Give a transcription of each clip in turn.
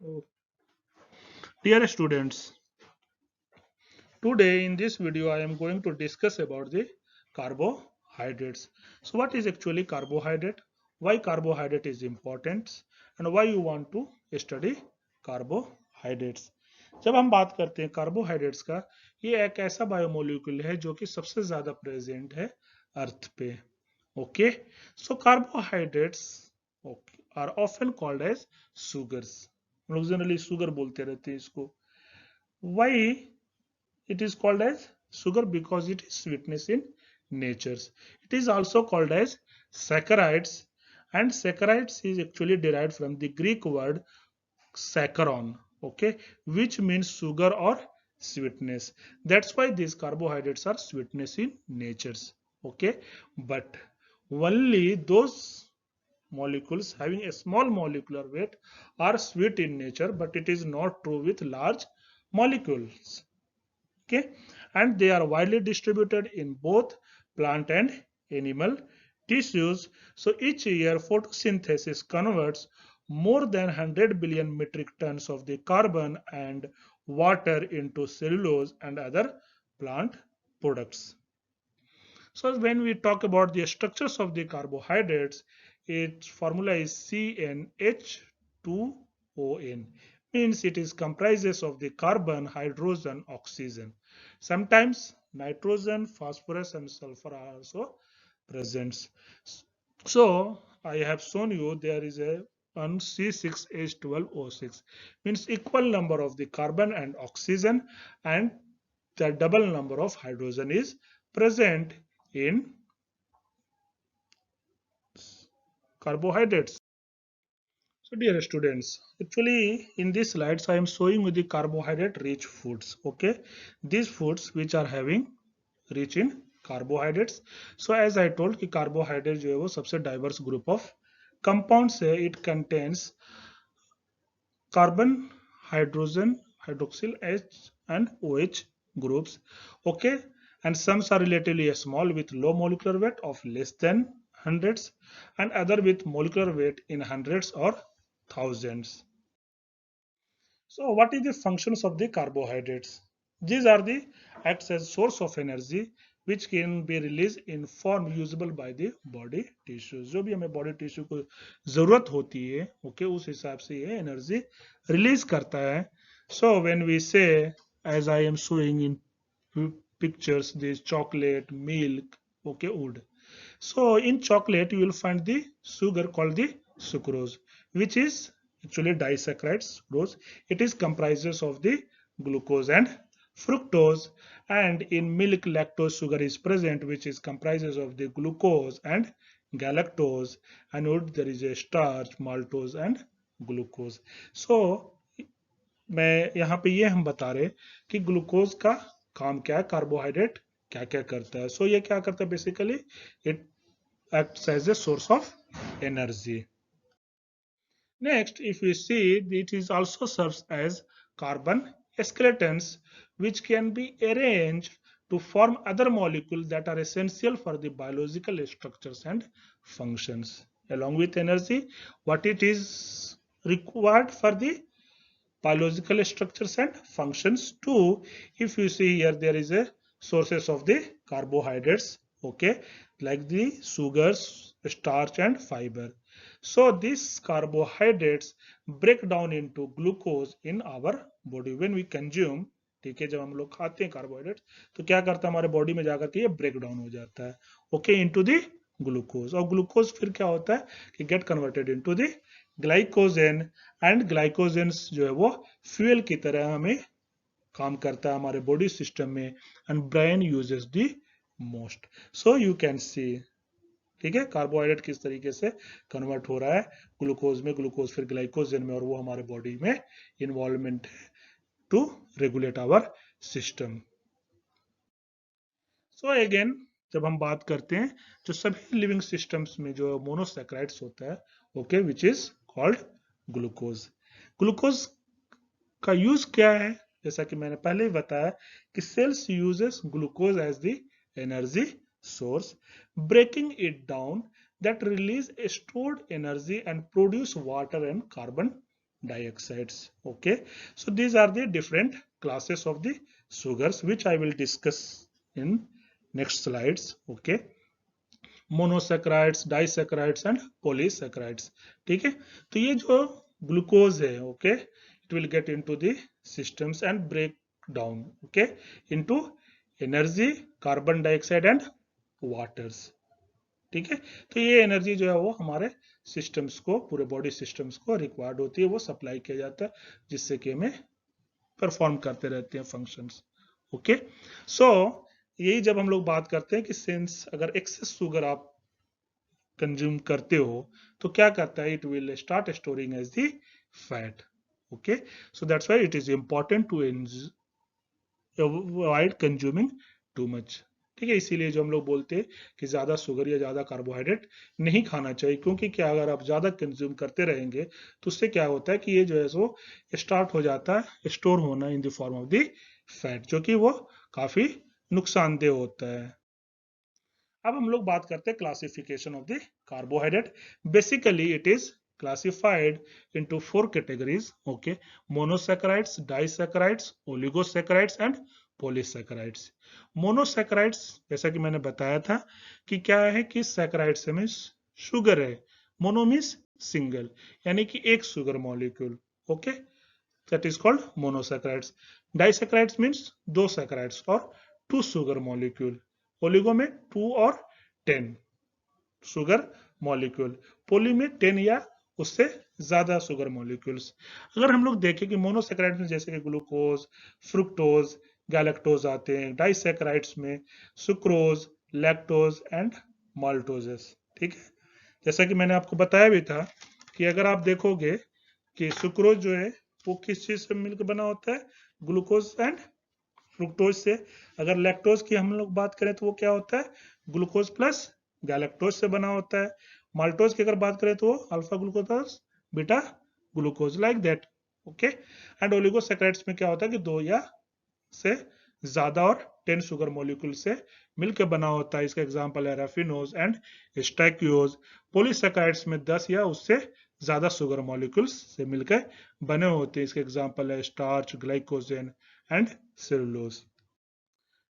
Oh, dear students, today in this video I am going to discuss about the carbohydrates. So what is actually carbohydrate? Why carbohydrate is important and why you want to study carbohydrates? जब हम बात करते हैं carbohydrates का, ये एक ऐसा biomolecule है जो कि सबसे ज्यादा प्रेजेंट है अर्थ पे. Okay, so carbohydrates are often called as sugars. हम लोग जनरली शुगर बोलते रहते हैं इसको. Why it is called as sugar? Because it is sweetness in nature. It is also called as saccharides, and saccharides is actually derived from the Greek word saccharon, okay, which means sugar or sweetness. That's why these carbohydrates are sweetness in nature, okay. But only those molecules having a small molecular weight are sweet in nature, but it is not true with large molecules. Okay, and they are widely distributed in both plant and animal tissues. So each year photosynthesis converts more than 100 billion metric tons of the carbon and water into cellulose and other plant products. So when we talk about the structures of the carbohydrates, its formula is CnH2ON, means it is comprises of the carbon, hydrogen, oxygen. Sometimes nitrogen, phosphorus and sulfur are also present. So I have shown you there is a on C6H12O6, means equal number of the carbon and oxygen, and the double number of hydrogen is present in carbohydrates. So dear students, actually in these slides I am showing you the carbohydrate rich foods. Okay, these foods which are having rich in carbohydrates. So as I told कि carbohydrate जो है वो सबसे diverse group of compounds है. It contains carbon, hydrogen, hydroxyl H and OH groups. Okay, and some are relatively small with low molecular weight of less than hundreds, and other with molecular weight in hundreds or thousands. So what is the functions of the carbohydrates? These are the acts as source of energy which can be released in form usable by the body tissues. जो भी हमें body tissue को जरूरत होती है, okay, उस हिसाब से ये energy release करता है. So when we say, as I am showing in pictures, this chocolate, milk, okay, wood. So in chocolate you will find the sugar called the sucrose, which is actually disaccharides sucrose. It is comprises of the glucose and fructose, and in milk lactose sugar is present, which is comprises of the glucose and galactose, and wood there is a starch, maltose and glucose. So मैं यहाँ पे ये हम बता रहे कि glucose का काम क्या है, कार्बोहाइड्रेट क्या क्या करता है. सो ये क्या करता है basically, it acts as a source of energy. Next, if we see, it is also serves as carbon skeletons, which can be arranged to form other molecules that are essential for the biological structures and functions. Along with energy, what it is required for the biological structures and functions too. If you see here, there is a sources of the carbohydrates, okay, like the sugars, starch and fiber. So these carbohydrates break down into glucose in our body when we consume. ठीक है, जब हम लोग खाते हैं carbohydrate तो क्या करता है हमारे बॉडी में जाकर के ये ब्रेक डाउन हो जाता है, ओके, इनटू द ग्लूकोज. और ग्लूकोज फिर क्या होता है कि get converted into the glycogen, and glycogen जो है वो फ्यूल की तरह हमें काम करता है हमारे बॉडी सिस्टम में, and brain uses the most. So you can see, ठीक है, कार्बोहाइड्रेट किस तरीके से कन्वर्ट हो रहा है ग्लूकोज में, ग्लूकोज फिर ग्लाइकोजन में, और वो हमारे बॉडी में इन्वॉल्वमेंट है to regulate our system. So again जब हम बात करते हैं जो सभी लिविंग सिस्टम्स में जो मोनोसैकेराइड्स होता है, okay, which is called glucose. Glucose का यूज क्या है, जैसा कि मैंने पहले ही बताया कि cells uses glucose as the energy source, breaking it down that release stored energy and produce water and carbon dioxides. Okay, so these are the different classes of the sugars which I will discuss in next slides. Okay, monosaccharides, disaccharides and polysaccharides. ठीक है, तो ये जो glucose है, okay, it will get into the systems and break down, okay, into energy, carbon dioxide and waters. ठीक है, तो ये एनर्जी जो है वो हमारे सिस्टम्स को, पूरे बॉडी सिस्टम्स को रिक्वायर्ड होती है, वो सप्लाई किया जाता है, जिससे कि हमें परफॉर्म करते रहते हैं फंक्शंस. ओके, सो यही जब हम लोग बात करते हैं कि सिंस अगर एक्सेस शुगर आप कंज्यूम करते हो तो क्या करता है, it will start storing as the fat. Okay, so that's why it is important to avoid consuming too much. ठीक है, इसीलिए जो हम लोग बोलते हैं कि ज्यादा शुगर या ज्यादा कार्बोहाइड्रेट नहीं खाना चाहिए, क्योंकि क्या अगर आप ज्यादा कंज्यूम करते रहेंगे तो उससे क्या होता है कि ये जो है सो स्टार्ट हो जाता है स्टोर होना इन the form of the fat, जो कि वो काफी नुकसानदेह होता है. अब हम लोग बात करते हैं classification of the carbohydrate. Basically it is classified into four categories. Okay, monosaccharides, disaccharides, oligosaccharides and polysaccharides. Monosaccharides जैसा कि मैंने बताया था कि क्या है कि सैक्राइड्स मीन्स शुगर है, मोनो मीन्स सिंगल, यानी कि एक sugar molecule. Okay, that is called monosaccharides. Disaccharides means दो सैक्राइड्स और टू शुगर मॉलिक्यूल. ओलिगो में 2 और 10 शुगर मॉलिक्यूल. पोली में 10 या उससे ज्यादा शुगर मॉलिक्यूल्स. अगर हम लोग देखें कि मोनोसैक्राइड्स में जैसे कि ग्लूकोज, फ्रुक्टोज, गैलेक्टोज आते हैं, डाइसैक्राइड्स में सुक्रोज, लैक्टोज एंड माल्टोजेस. ठीक है, जैसा कि मैंने आपको बताया भी था कि अगर आप देखोगे कि सुक्रोज जो है वो किस चीज से मिलकर बना होता है, ग्लूकोज एंड फ्रुक्टोज से. अगर लैक्टोज की हम लोग बात करें तो वो क्या होता है, ग्लूकोज प्लस गैलेक्टोज से बना होता है. माल्टोज की अगर बात करें तो वो alpha glucose plus beta glucose, like that. Okay, and oligosaccharides में क्या होता है कि दो या से ज्यादा और 10 शुगर मॉलिक्यूल से मिलकर बना होता है. इसका एग्जांपल है रैफिनोज एंड स्टैक्यूज. पॉलीसैकेराइड्स में 10 या उससे ज्यादा शुगर मॉलिक्यूल्स से मिलकर बने होते हैं. इसके एग्जांपल है starch, glycogen and cellulose.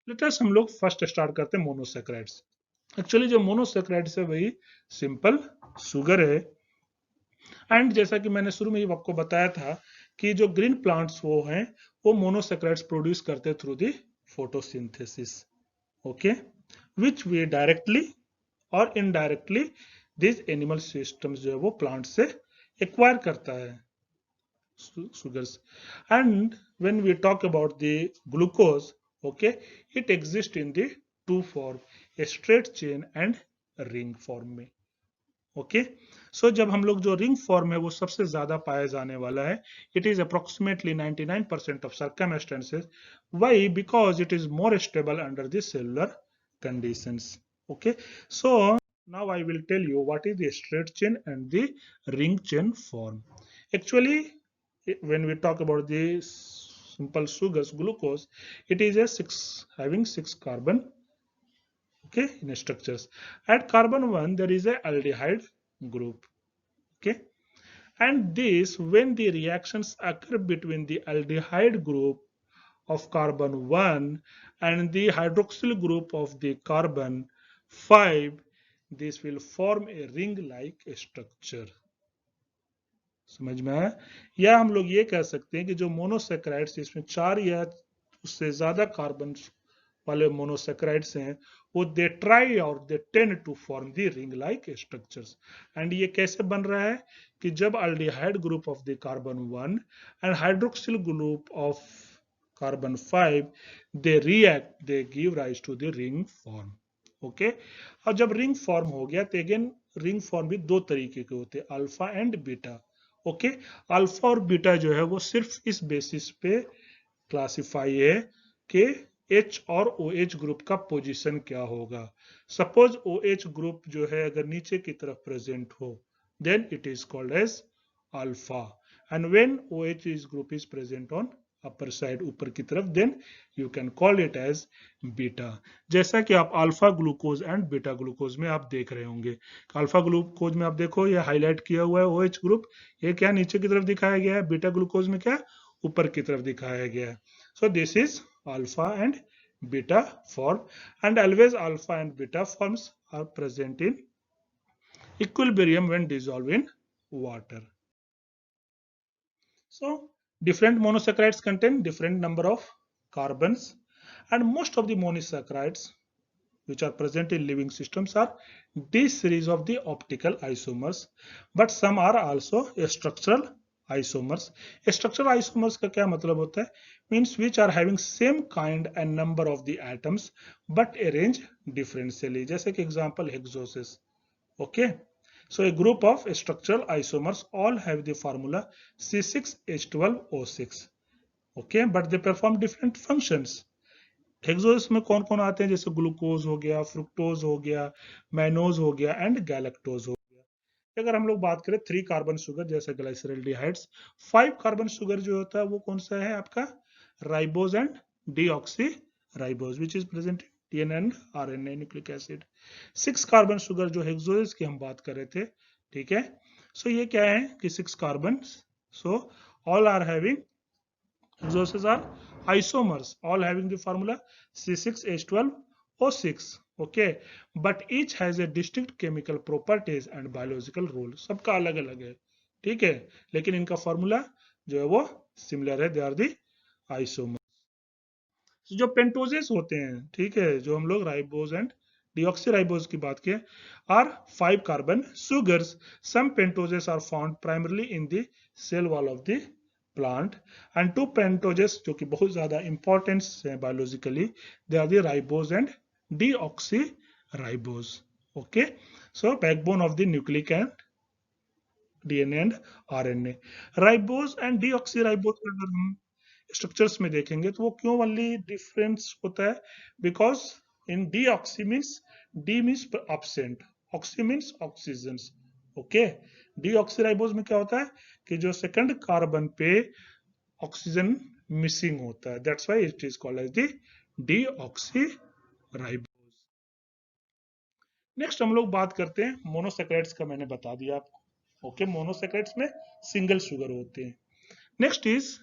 Latest हम लोग फर्स्ट स्टार्ट करते हैं मोनोसैकेराइड्स. एक्चुअली जो मोनोसैकेराइड्स है वही सिंपल शुगर है. एंड जैसा कि मैंने शुरू में ही आपको बताया था कि जो ग्रीन प्लांट्स वो हैं वो मोनोसैकेराइड्स प्रोड्यूस करते हैं through the photosynthesis. Okay, which we directly और इनडायरेक्टली दिस एनिमल सिस्टम्स जो है वो प्लांट से एक्वायर करता है sugars. And when we talk about the glucose, okay, it exists in the two form, a straight chain and ring form में. Okay, सो जब हम लोग जो रिंग फॉर्म है वो सबसे ज्यादा पाया जाने वाला है. It is approximately 99% of circumstances. Why? Because it is more stable under the cellular conditions. Okay, so now I will tell you what is the straight chain and the ring chain form. Actually, when we talk about the simple sugars, glucose, it is a having 6 carbon, okay, in structures. At carbon 1 there is a aldehyde group. Okay, and this, when the reactions occur between the aldehyde group of carbon 1 and the hydroxyl group of the carbon 5, this will form a ring like structure. समझ में आया? या हम लोग ये कह सकते हैं कि जो मोनोसैकेराइड्स इसमें 4 या उससे ज्यादा कार्बन वाले मोनोसैकेराइड्स हैं वो दे ट्राई और they tend to form the ring like structures. And ये कैसे बन रहा है कि जब aldehyde group of the carbon 1 and hydroxyl group of carbon 5 they react, they give rise to the ring form. Okay, और जब रिंग फॉर्म हो गया तो अगेन रिंग फॉर्म भी दो तरीके के होते हैं, alpha and beta. Okay, alpha और बीटा जो है वो सिर्फ इस बेसिस पे क्लासिफाई है कि H और OH ग्रुप का पोजीशन क्या होगा. सपोज OH ग्रुप जो है अगर नीचे की तरफ प्रेजेंट हो then it is called as alpha, and when OH is group is present on upper side ऊपर की तरफ, then you can call it as beta. जैसा कि आप alpha glucose and beta glucose में आप देख रहे होंगे, अल्फा ग्लूकोज में आप देखो ये हाईलाइट किया हुआ है OH ग्रुप, ये क्या नीचे की तरफ दिखाया गया है, बीटा ग्लूकोज में क्या ऊपर की तरफ दिखाया गया है। So this is alpha and beta form, and always alpha and beta forms are present in equilibrium when dissolved in water. So different monosaccharides contain different number of carbons, and most of the monosaccharides which are present in living systems are this series of the optical isomers, but some are also structural isomers. Structural isomers का क्या मतलब होता है? Means which are having same kind and number of the atoms but arranged differentially. जैसे कि example hexoses. Okay. So a group of structural isomers all have the formula C6H12O6. Okay, but they perform different functions. Hexose में कौन कौन आते हैं, जैसे glucose हो गया, फ्रुक्टोज हो गया, मैनोज हो गया एंड गैलेक्टोज हो गया। अगर हम लोग बात करें 3 कार्बन शुगर जैसे ग्लाइसरल्डिहाइड्स, 5 कार्बन शुगर जो होता है वो कौन सा है आपका, ribose and deoxy ribose which is present in DNA and RNA nucleic acid. 6 carbon sugar जो हेक्सोस की हम बात कर रहे थे, ठीक है। सो ये क्या है कि 6 carbon, so all are having, hexoses are isomers all having the formula C6H12O6, okay, but each has a distinct chemical properties and biological role, सबका अलग अलग है, ठीक है, लेकिन इनका फॉर्मूला जो है वो सिमिलर है, दे आर दी आइसोमर। जो पेंटोजेस होते हैं, ठीक है, जो हम लोग राइबोज एंड डीऑक्सीराइबोज की बात किए, are 5 carbon sugars. Some pentoses are found primarily in the cell wall of the plant, and 2 pentoses जो कि बहुत ज्यादा इंपॉर्टेंट है biologically, they are the ribose and deoxyribose. Okay, so backbone of the nucleic and DNA and RNA. Ribose and deoxyribose अगर हम structures में देखेंगे तो वो क्यों ओनली डिफरेंस होता है, because in deoxy means, de means absent, oxy means oxygen. Okay, deoxyribose में क्या होता है कि जो सेकंड कार्बन पे ऑक्सीजन मिसिंग होता है, that's why it is called as the deoxyribose. Next हम लोग बात करते हैं मोनोसैकराइड्स का, मैंने बता दिया आपको। ओके, मोनोसैकराइड्स में सिंगल शुगर होते हैं। Next is,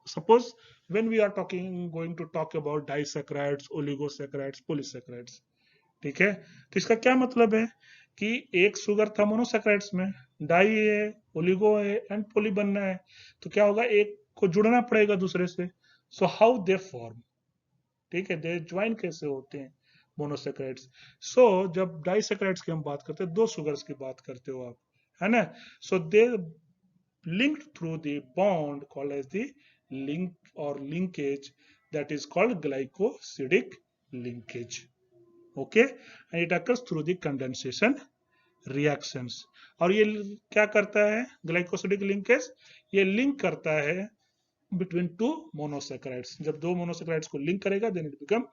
suppose when we are going to talk about disaccharides, oligosaccharides, polysaccharides, ठीक है, तो इसका क्या मतलब है कि एक शुगर था मोनोसैकराइड्स में, डाई है, ओलिगो है एंड पोली बनना है, तो क्या होगा, एक को जुड़ना पड़ेगा दूसरे से। सो हाउ दे फॉर्म, ठीक है, दे ज्वाइन कैसे होते हैं मोनोसैकराइड्स। सो जब डाइसैकराइड्स की हम बात करते हैं, 2 शुगर्स की बात करते हो आप, है ना, सो दे linked through the bond called as the link or linkage, that is called glycosidic linkage. Okay, and it occurs through the condensation reactions. और ये क्या करता है ग्लाइकोसिडिक लिंकेज, ये लिंक करता है बिटवीन 2 मोनोसैकराइड्स। जब 2 मोनोसैकराइड्स को लिंक करेगा देन इट बिकम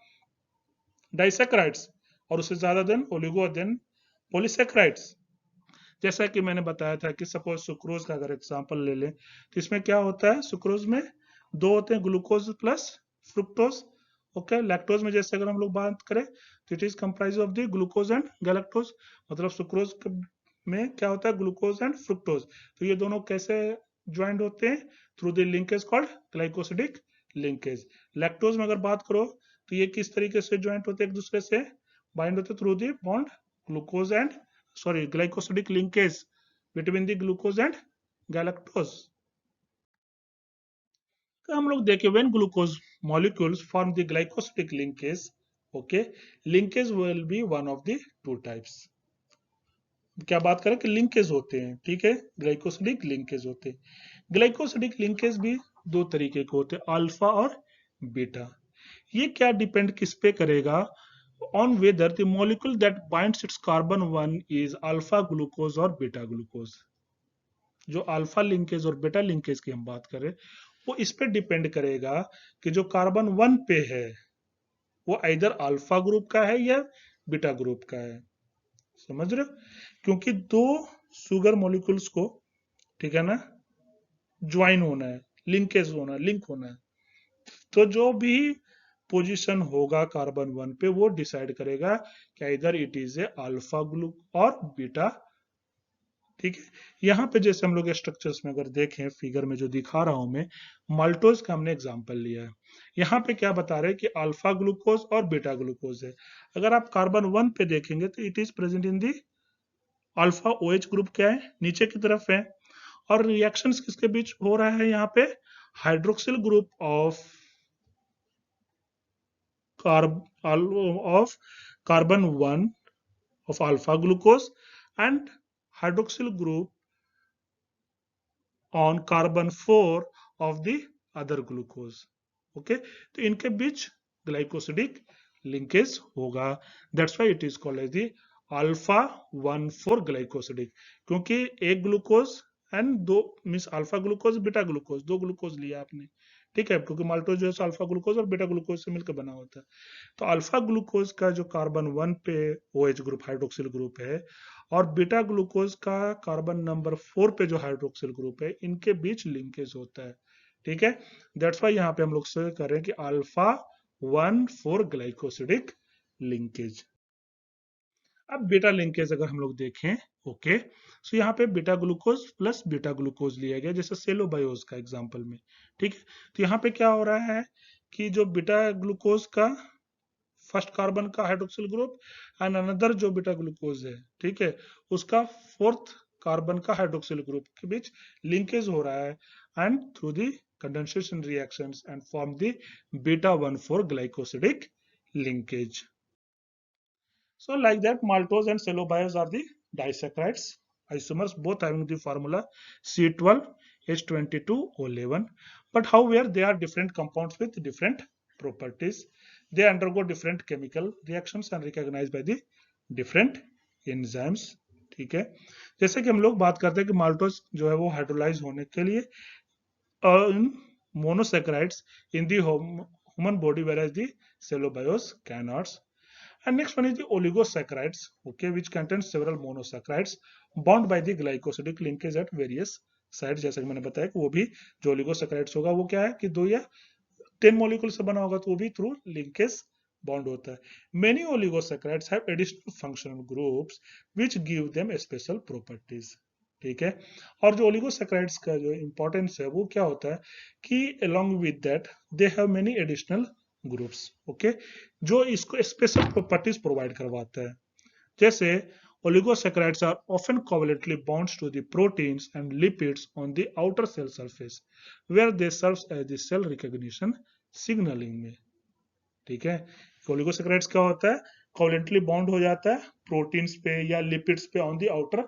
डाइसैकराइड्स, और उससे ज्यादा देन ओलिगो, देन पॉलीसैकराइड्स। जैसा कि मैंने बताया था कि सपोज सुक्रोज का अगर एग्जांपल ले लें, तो इसमें क्या होता है, सुक्रोज में 2 होते हैं, glucose plus fructose. Okay, lactose में जैसे अगर हम लोग बात करें तो it is comprise of the glucose and galactose, मतलब सुक्रोज में क्या होता है, ग्लूकोज एंड फ्रुक्टोज। तो ये दोनों कैसे ज्वाइंट होते हैं, through the linkage called glycosidic linkage. Lactose में अगर बात करो तो ये किस तरीके से ज्वाइंट होते हैं, एक दूसरे से बाइंड होते through the bond glucose and glycosidic linkage between the glucose and galactose. तो हम लोग देखें when glucose molecules form the glycosidic linkage, okay, linkage will be one of the 2 types. क्या बात करें कि लिंकेज होते हैं, ठीक है, ग्लाइकोसिडिक लिंकेज होते हैं। ग्लाइकोसिडिक लिंकेज भी 2 तरीके के होते हैं, अल्फा और बीटा। ये क्या डिपेंड किस पे करेगा, on whether the molecule that binds its carbon 1 is alpha glucose or beta glucose। जो अल्फा लिंकेज और बीटा लिंकेज की हम बात करें, वो इस पे डिपेंड करेगा कि जो कार्बन 1 पे है वो इधर अल्फा ग्रुप का है या बीटा ग्रुप का है। समझ रहे हो, क्योंकि 2 शुगर मॉलिक्यूल्स को, ठीक है ना, ज्वाइन होना है, लिंकेज होना, लिंक होना है। तो जो भी पोजीशन होगा कार्बन 1 पे वो डिसाइड करेगा क्या इधर it is a alpha group और बीटा। ठीक है, यहाँ पे जैसे हम लोग स्ट्रक्चर्स में अगर देखें फिगर में जो दिखा रहा हूं मैं, माल्टोज का हमने एग्जांपल लिया है। यहाँ पे क्या बता रहे हैं कि अल्फा ग्लूकोज और बीटा ग्लूकोज है। अगर आप कार्बन 1 पे देखेंगे तो it is present in the alpha OH group, क्या है नीचे की तरफ है। और रिएक्शंस किसके बीच हो रहा है यहाँ पे, hydroxyl group of of carbon 1 of alpha glucose and hydroxyl group on carbon 4 of the other glucose. Okay, तो इनके बीच ग्लाइकोसिडिक लिंकेज होगा। That's why it is called as the alpha 1,4 glycosidic, क्योंकि एक ग्लूकोज एंड दो means alpha glucose beta glucose, दो glucose लिया आपने। ठीक है, क्योंकि माल्टोज जो है अल्फा ग्लूकोज और बीटा ग्लूकोज से मिलकर बना होता है। तो अल्फा ग्लूकोज का जो कार्बन 1 पे OH ग्रुप हाइड्रोक्सिल ग्रुप है और बीटा ग्लूकोज का कार्बन नंबर 4 पे जो हाइड्रोक्सिल ग्रुप है, इनके बीच लिंकेज होता है। ठीक है, दैट्स वाई यहाँ पे हम लोग से कर रहे हैं कि अल्फा 1,4 ग्लाइकोसिडिक लिंकेज। अब बीटा लिंकेज अगर हम लोग देखें, ओके, सो यहाँ पे beta glucose plus beta glucose लिया गया जैसे सेलोबायोज का एग्जांपल में। ठीक है, तो यहाँ पे क्या हो रहा है कि जो बीटा ग्लूकोज का फर्स्ट कार्बन का हाइड्रोक्सिल ग्रुप एंड अनदर जो बीटा ग्लूकोज है, ठीक है, उसका फोर्थ कार्बन का हाइड्रोक्सिल ग्रुप के बीच लिंकेज हो रहा है and through the condensation reactions and form the beta 1,4 glycosidic linkage. So like that, maltose and cellobiose are the disaccharides isomers, both having the formula C12H22O11. But however, they are different compounds with different properties. They undergo different chemical reactions and recognized by the different enzymes. ठीक है, जैसे कि हम लोग बात करते हैं कि माल्टोज जो है वो हाइड्रोलाइज होने के लिए in monosaccharides in the human body, whereas the cellobiose cannot. And next one is the oligosaccharides, okay, which contains several monosaccharides bound by the glycosidic linkage at various side. जैसे कि मैंने बताया कि वो भी जो ओलिगोसैकेराइड्स होगा वो क्या है कि 2 या 10 मॉलिक्यूल से बना होगा, तो वो भी थ्रू लिंकेज बॉन्ड होता है। Many oligosaccharides have additional functional groups which give them special properties. ठीक है, और जो ओलिगोसैकेराइड्स का जो इंपॉर्टेंस है वो क्या होता है कि along with that they have many additional groups, okay, जो इसको स्पेशल प्रॉपर्टीज प्रोवाइड करवाता है। जैसे oligosaccharides are often covalently bonds to the proteins and lipids on the outer cell surface where they serve as the cell recognition signaling में। ठीक है, oligosaccharides क्या होता है, covalently bond हो जाता है प्रोटीन्स पे या लिपिड्स पे on the outer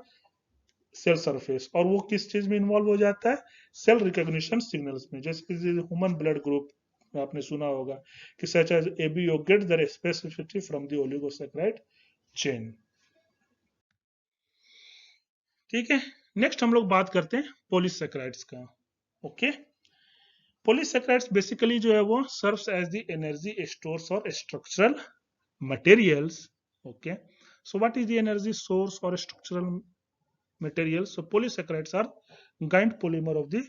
cell surface, और वो किस चीज में इन्वॉल्व हो जाता है, सेल रिकॉग्निशन सिग्नल्स में। जैसे कि ह्यूमन ब्लड ग्रुप आपने सुना होगा कि such as AB you get their specificity from the oligosaccharides chain. ठीक है, नेक्स्ट हम लोग बात करते हैं पॉलीसैकेराइड्स का। ओके, पॉलीसैकेराइड्स बेसिकली जो है वो serves as the energy stores और structural materials. Okay, so what is the energy source और structural materials? So polysaccharides are giant polymer of the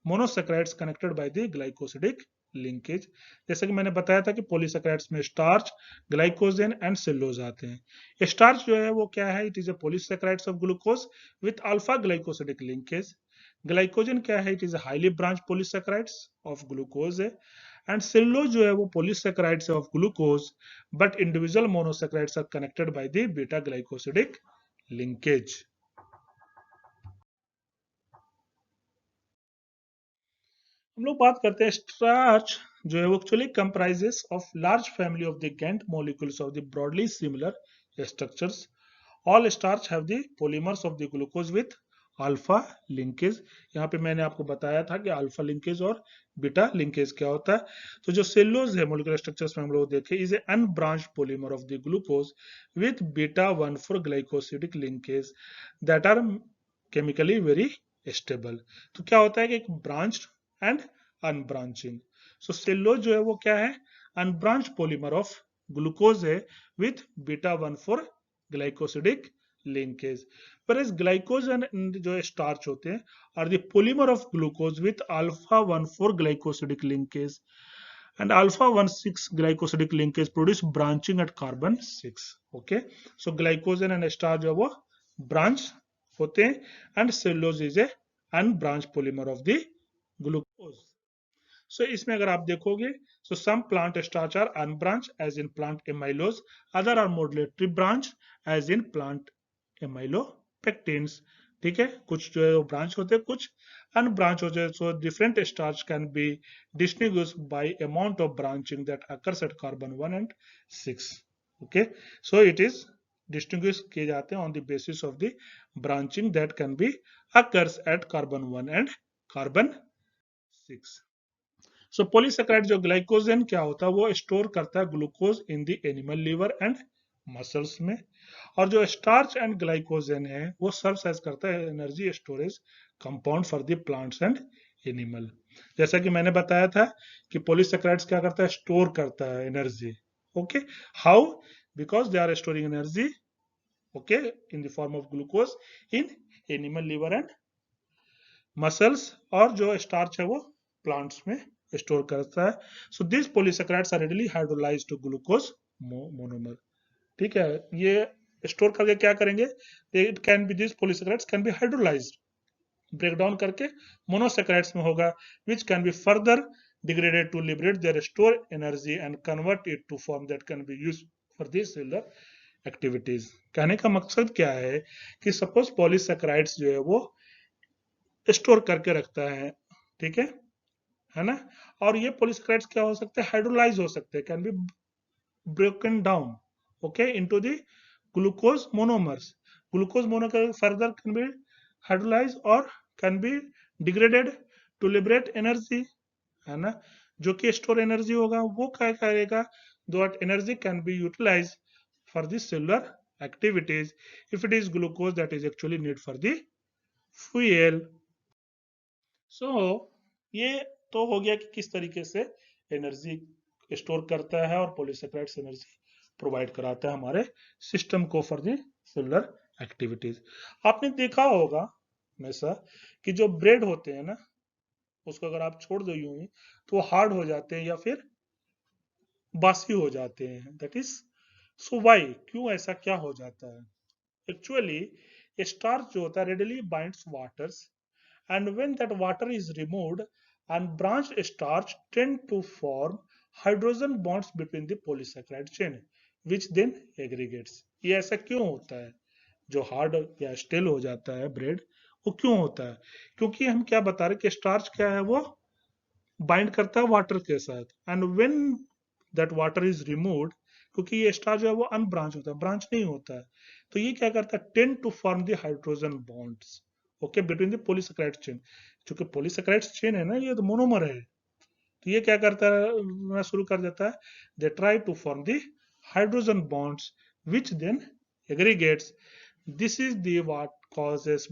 monosaccharides connected by the glycosidic linkage। जैसे कि मैंने बताया था कि पॉलीसैकेराइड्स में स्टार्च, ग्लाइकोजन एंड सेल्यूलोज आते हैं। स्टार्च जो है वो क्या है, it is a polysaccharides of glucose with alpha glycosidic linkage. Glycogen क्या है, it is a highly branch polysaccharides of glucose है। एंड सेल्यूलोज जो है वो पॉलीसैकेराइड्स ऑफ ग्लूकोज but individual monosaccharides are connected by the beta glycosidic linkage. हम लोग बात करते हैं स्टार्च जो है वो actually comprises of large family of the giant molecules of the broadly similar structures. All starch have the polymers of the glucose with alpha linkage. यहाँ पे मैंने आपको बताया था कि अल्फा लिंकेज और बीटा लिंकेज क्या होता है। तो जो सेल्यूलोज है मॉलिक्यूलर स्ट्रक्चर्स में हम लोग देखे is a unbranched polymer of the glucose with beta 1,4 glycosidic linkage that are chemically very stable. तो क्या होता है कि एक branched and unbranching. So cellulose जो है वो क्या है, अनब्रांच पॉलीमर ऑफ ग्लूकोज है with beta 1,4 glycosidic linkage, whereas glycose and जो starch होते हैं are the polymer of glucose with alpha 1,4 glycosidic linkage, and alpha 1,6 glycosidic linkage produce branching at carbon 6. Okay, so glycogen and starch जो वो branch होते हैं, and cellulose is a unbranched polymer of the glucose. So इसमें अगर आप देखोगे, so some plant starch are unbranched as in plant amylose, other are modulatory branch as in plant amylopectins. ठीक है, कुछ जो है वो ब्रांच होते हैं, कुछ अनब्रांच होते हैं. So different starch can be distinguished by amount of branching that occurs at carbon 1 and 6. Okay, so it is distinguished किए जाते हैं on the basis of the branching that can be occurs at carbon 1 and carbon 6. So polysaccharide जो glycogen क्या होता है, वो store करता है glucose in the animal liver and muscles में, और जो स्टार्च एंड ग्लाइकोजन है वो सर्व एज करता है energy storage compound for the plants and animal. जैसा कि मैंने बताया था कि पॉलीसेकेराइड्स क्या करता है, स्टोर करता है energy. Okay, how? Because they are storing energy okay in the form of glucose in animal liver and muscles, और जो स्टार्च है वो प्लांट्स में स्टोर करता है. So this polysaccharides are readily hydrolysed to glucose monomer. ठीक है, ये स्टोर करके क्या करेंगे, it can be this polysaccharides can be hydrolysed, break down करके मोनोसेकेराइड्स में होगा, which can be further degraded to liberate their stored energy and convert it to form that can be used for the cellular activities. कहने का मकसद क्या है कि suppose polysaccharides जो है वो स्टोर करके रखता है, ठीक है ना, और ये पॉलीसेकेराइड्स क्या हो सकते हैं, हाइड्रोलाइज हो सकते हैं, can be broken down okay into the glucose monomers. Glucose monomer further can be hydrolyse और can be degraded to liberate energy, है ना, जो कि स्टोर एनर्जी होगा वो क्या करेगा, that energy can be utilise for the cellular activities if it is glucose that is actually need for the fuel. So ये तो हो गया कि किस तरीके से एनर्जी स्टोर करता है और पॉलीसेकेराइड्स एनर्जी प्रोवाइड कराता है हमारे सिस्टम को फॉर द सेलुलर एक्टिविटीज. आपने देखा होगा हमेशा कि जो ब्रेड होते हैं ना, उसको अगर आप छोड़ दो यूं ही तो वो हार्ड हो जाते हैं या फिर बासी हो जाते हैं. दैट इज सो व्हाई, क्यों ऐसा क्या हो जाता है? एक्चुअली स्टार्च जो होता है readily binds waters, and when that water is removed, unbranched starch tend to form hydrogen bonds between the polysaccharide chain, which then aggregates. ये ऐसा क्यों होता है, जो हार्ड या स्टेल हो जाता है ब्रेड, वो क्यों होता है? क्योंकि हम क्या बता रहे कि स्टार्च क्या है, वो बाइंड करता है वाटर के साथ, and when that water is removed, क्योंकि ये स्टार्च जो है वो अनब्रांच होता है, ब्रांच नहीं होता है, तो ये क्या करता है, tend to form the hydrogen bonds okay between the polysaccharide chain. क्योंकि पॉलीसेकेराइड चेन है ना, ये तो मोनोमर है, तो ये क्या करता है, शुरू कर देता है, they try to form the hydrogen bonds which then aggregates. This is the what causes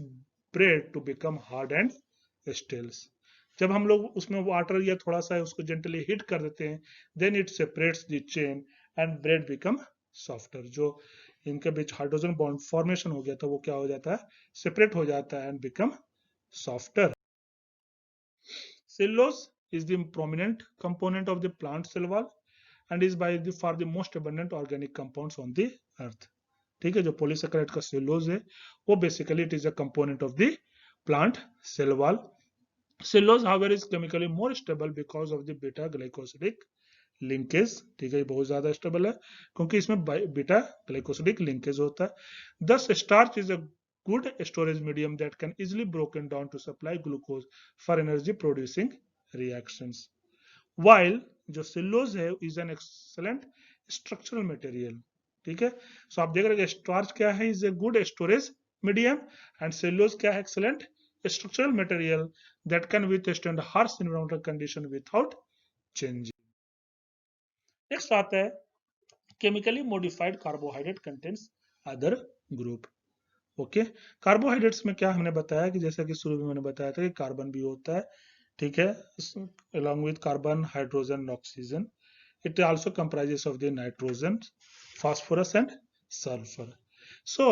bread to become hard and stales. जब हम लोग उसमें वाटर या थोड़ा सा उसको जेंटली हिट कर देते हैं, then it separates the chain and bread become softer. जो इनके बीच हाइड्रोजन बॉन्ड फॉर्मेशन हो गया था वो क्या हो जाता है, सेपरेट हो जाता है and become softer. Cellulose is the prominent component of the plant cell wall and is by the far the most abundant organic compounds on the earth. ठीक है, जो पॉलीसेकेराइड का सेलुलोज है वो basically it is a component of the plant cell wall. Cellulose however is chemically more stable because of the beta glycosidic linkage. ठीक है, बहुत ज्यादा स्टेबल है क्योंकि इसमें बीटा ग्लाइकोसिडिक लिंकेज होता है. Thus starch is a good storage medium that can easily broken down to supply glucose for energy producing reactions. While जो सेलुलोज है is an excellent structural material. ठीक है, सो आप देख रहे हैं स्टार्च क्या है, is a good storage medium, and cellulose क्या है, excellent structural material that can withstand harsh environmental condition without changing. Next आता है chemically modified carbohydrate contents other group. Okay, carbohydrates में क्या हमने बताया कि जैसा कि शुरू में मैंने बताया था कि कार्बन भी होता है, ठीक है, along with carbon, hydrogen and oxygen. It also comprises of the nitrogen, phosphorus and sulfur. So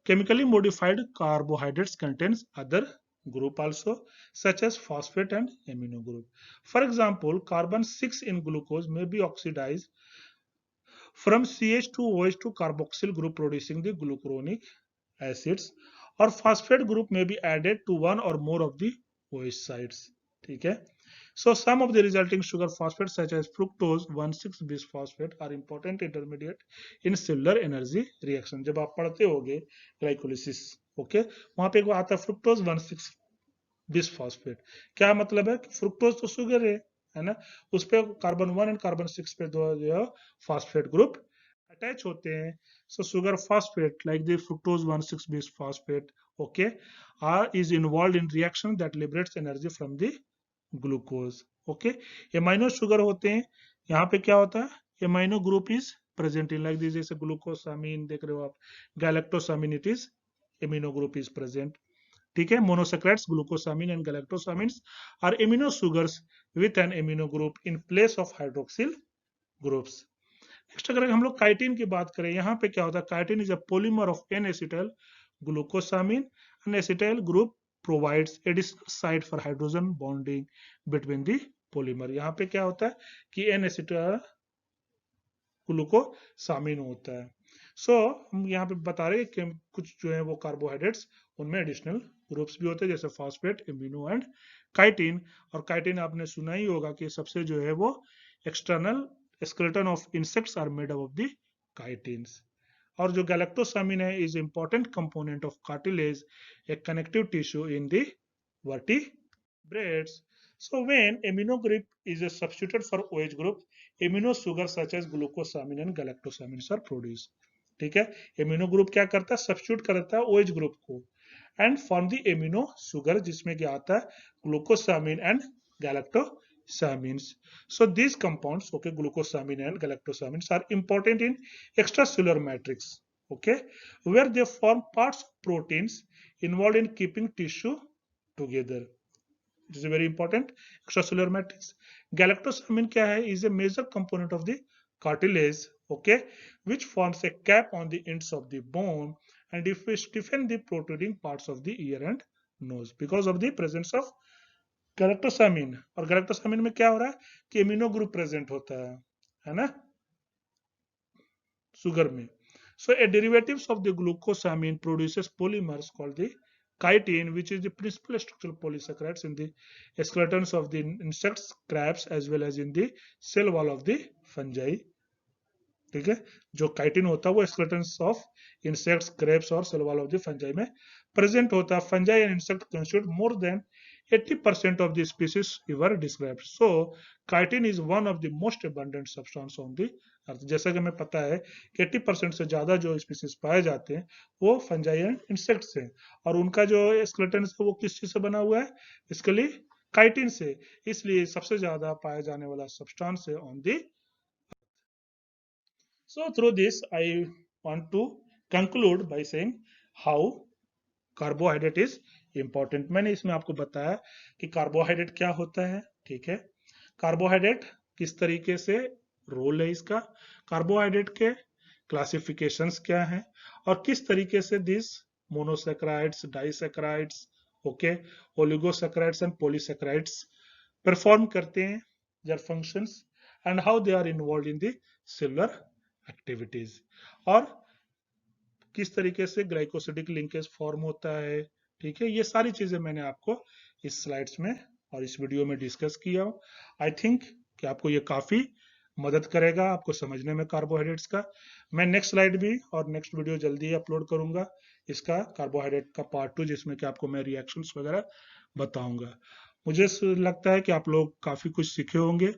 Chemically modified carbohydrates contains other group also, such as phosphate and amino group. For example, carbon 6 in glucose may be oxidized from CH2OH to carboxyl group producing the glucuronic acids, or phosphate group may be added to one or more of the OH sites. ठीक है. So some of the resulting sugar phosphates such as fructose 1,6-bisphosphate are important intermediate in cellular energy reaction. जब आप पढ़ते होगे glycolysis, okay, वहां पे आता है फ्रुक्टोज 1,6-bisphosphate. क्या मतलब है? फ्रुक्टोज तो शुगर है ना, उस पे कार्बन 1 एंड कार्बन 6 पे दो जो फॉस्फेट ग्रुप अटैच होते हैं. So sugar phosphate like the fructose 1,6-bisphosphate, okay, is involved in reaction that liberates energy from the glucose. Okay, amino sugar होते हैं. यहाँ पे क्या होता है? Amino group is present in like this, जैसे ग्लूकोसामीन देख रहे हो आप, galactosamine it is amino group is present. ठीक है. Monosaccharides glucosamine and galactosamines are amino sugars with an amino group in place of hydroxyl groups. Next अगर हम लोग काइटिन की बात करें, यहाँ पे क्या होता है? Chitin is a polymer of N acetyl glucosamine and acetyl group provides additional site for hydrogen bonding between the polymer. यहाँ पे क्या होता है कि एन एसिटाइल ग्लूकोसामीन होता है. सो हम यहाँ पे बता रहे हैं कि कुछ जो है वो कार्बोहाइड्रेट्स उनमें एडिशनल ग्रुप्स भी होते हैं, जैसे फॉस्फेट, एमिनो एंड काइटिन. और काइटिन आपने सुना ही होगा कि सबसे जो है वो external skeleton of insects are made up of the chitins. और जो गैलेक्टोसामीन है is important component of cartilage, a connective tissue in the vertebrates. So when amino group is substituted for OH group, amino sugars such as glucosamine and galactosamines are produced. ठीक है. Amino group क्या करता है? Substitute करता है OH group को and form the amino sugar, जिसमें क्या आता है? Glucosamine and galactosamines. So these compounds, okay, glucosamine and galactosamines are important in extracellular matrix, okay, where they form parts of proteins involved in keeping tissue together. It is a very important extracellular matrix. Galactosamine क्या है? Is a major component of the cartilage, okay, which forms a cap on the ends of the bone and stiffen the protruding parts of the ear and nose because of the presence of गैलेक्टोसामीन. और गैलेक्टोसामीन में क्या हो रहा है कि amino group present होता है ना, शुगर में. So a derivatives of the glucosamine produces polymers called the chitin, which is the principal structural polysaccharides in the skeletons of the insects, crabs, as well as in the cell wall of the fungi. ठीक है. जो chitin होता है वो skeletons of insects, crabs और cell wall of the fungi में present होता है. Fungi and insect constitute more than 80% of the species ever described. So chitin is one of the most abundant substance on the earth. जैसा कि हमें पता है कि 80% से ज्यादा जो स्पीसीज पाए जाते हैं वो फंजाई एंड इंसेक्ट्स हैं, और उनका जो स्केलेटन है वो किस चीज से बना हुआ है? इसके काइटिन से. इसलिए सबसे ज्यादा पाया जाने वाला सब्सटेंस है on the. So through this I want to conclude by saying how carbohydrate is important. मैंने इसमें आपको बताया कि कार्बोहाइड्रेट क्या होता है. ठीक है. कार्बोहाइड्रेट किस तरीके से रोल है इसका, कार्बोहाइड्रेट के क्लासिफिकेशंस क्या हैं, और किस तरीके से this monosaccharides, disaccharides, okay, oligosaccharides and polysaccharides perform करते हैं their functions and how they are involve in the cellular activities, और किस तरीके से ग्लाइकोसिडिक लिंकेज फॉर्म होता है. ठीक है. ये सारी चीजें मैंने आपको इस स्लाइड्स में और इस वीडियो में डिस्कस किया. आई थिंक कि आपको ये काफी मदद करेगा आपको समझने में कार्बोहाइड्रेट्स का. मैं नेक्स्ट स्लाइड भी और नेक्स्ट वीडियो जल्दी ही अपलोड करूंगा इसका, कार्बोहाइड्रेट का पार्ट 2, जिसमें कि आपको मैं रिएक्शंस वगैरह बताऊंगा. मुझे लगता है कि आप लोग काफी कुछ सीखे होंगे,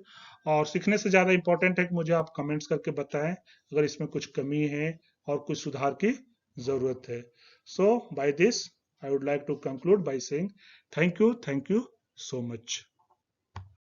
और सीखने से ज्यादा इंपॉर्टेंट है कि मुझे आप कमेंट्स करके बताएं अगर इसमें कुछ कमी है और कुछ सुधार की जरूरत है. So by this I would like to conclude by saying thank you so much.